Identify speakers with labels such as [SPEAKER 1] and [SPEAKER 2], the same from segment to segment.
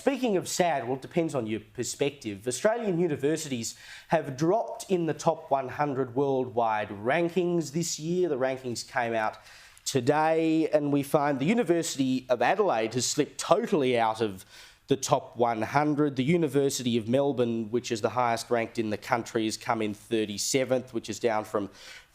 [SPEAKER 1] Speaking of sad, well, it depends on your perspective. Australian universities have dropped in the top 100 worldwide rankings this year. The rankings came out today, and we find the University of Adelaide has slipped totally out of the top 100. The University of Melbourne, which is the highest ranked in the country, has come in 37th, which is down from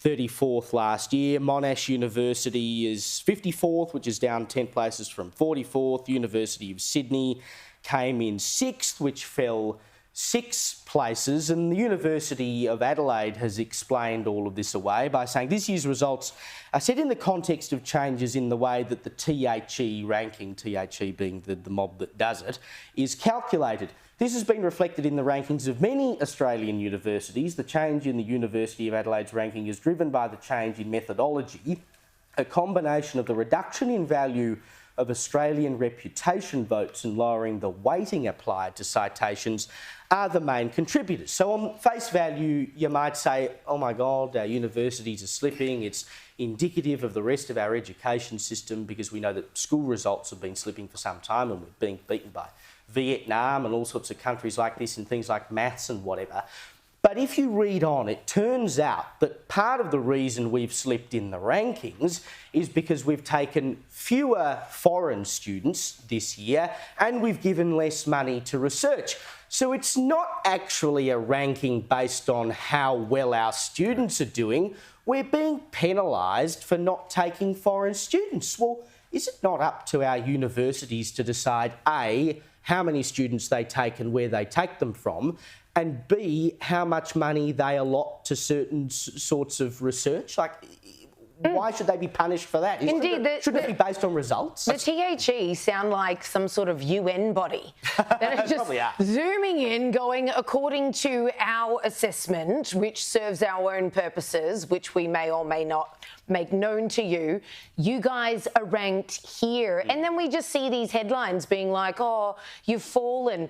[SPEAKER 1] 34th last year. Monash University is 54th, which is down 10 places from 44th. University of Sydney came in 6th, which fell 6 places. And the University of Adelaide has explained all of this away by saying this year's results are set in the context of changes in the way that the THE ranking, THE being the mob that does it, is calculated. This has been reflected in the rankings of many Australian universities. The change in the University of Adelaide's ranking is driven by the change in methodology. A combination of the reduction in value of Australian reputation votes and lowering the weighting applied to citations are the main contributors. So on face value, you might say, oh my God, our universities are slipping. It's indicative of the rest of our education system because we know that school results have been slipping for some time and we're being beaten by Vietnam and all sorts of countries like this and things like maths and whatever. But if you read on, it turns out that part of the reason we've slipped in the rankings is because we've taken fewer foreign students this year and we've given less money to research. So it's not actually a ranking based on how well our students are doing. We're being penalised for not taking foreign students. Well, is it not up to our universities to decide, A, how many students they take and where they take them from, and B, how much money they allot to certain sorts of research? Why should they be punished for that?
[SPEAKER 2] Indeed.
[SPEAKER 1] Shouldn't it be based on results?
[SPEAKER 2] The THE sound like some sort of UN body that are just zooming in, going according to our assessment, which serves our own purposes, which we may or may not make known to you. You guys are ranked here. And then we just see these headlines being like, oh, you've fallen.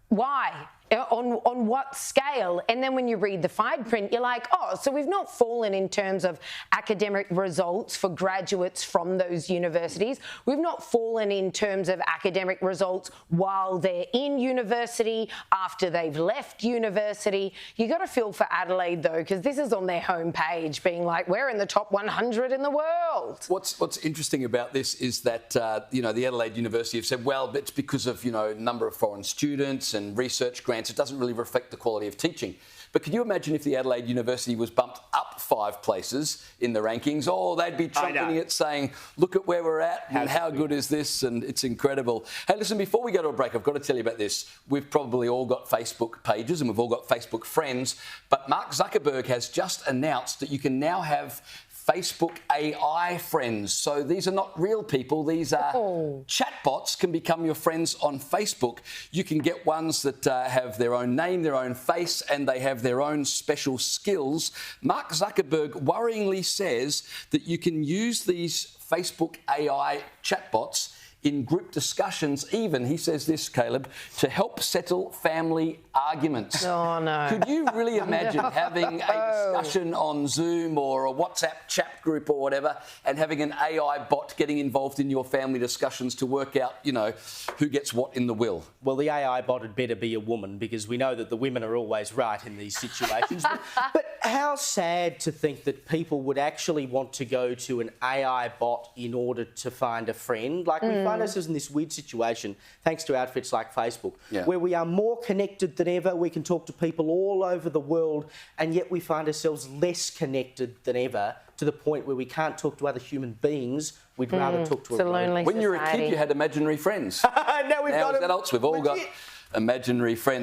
[SPEAKER 2] Why? On what scale? And then when you read the fine print, you're like, oh, so we've not fallen in terms of academic results for graduates from those universities. We've not fallen in terms of academic results while they're in university, after they've left university. You got to feel for Adelaide, though, because this is on their homepage being like, we're in the top 100 in the world.
[SPEAKER 3] What's interesting about this is that, the Adelaide University have said, well, it's because of, number of foreign students and research grants. It doesn't really reflect the quality of teaching. But can you imagine if the Adelaide University was bumped up 5 places in the rankings? Oh, they'd be trumpeting it saying, look at where we're at and how good is this, and it's incredible. Hey, listen, before we go to a break, I've got to tell you about this. We've probably all got Facebook pages and we've all got Facebook friends, but Mark Zuckerberg has just announced that you can now have Facebook AI friends. So these are not real people. These are chatbots can become your friends on Facebook. You can get ones that have their own name, their own face, and they have their own special skills. Mark Zuckerberg worryingly says that you can use these Facebook AI chatbots in group discussions, even, he says this, Caleb, to help settle family arguments.
[SPEAKER 2] Oh, no.
[SPEAKER 3] Could you really imagine having a discussion on Zoom or a WhatsApp chat group or whatever and having an AI bot getting involved in your family discussions to work out, who gets what in the will?
[SPEAKER 1] Well, the AI bot had better be a woman because we know that the women are always right in these situations. but how sad to think that people would actually want to go to an AI bot in order to find a friend. We find ourselves in this weird situation, thanks to outfits like Facebook, where we are more connected than ever. We can talk to people all over the world, and yet we find ourselves less connected than ever, to the point where we can't talk to other human beings. We'd rather talk to a robot.
[SPEAKER 3] When you were a kid, you had imaginary friends.
[SPEAKER 1] Now we've got
[SPEAKER 3] as adults, we've all got imaginary friends.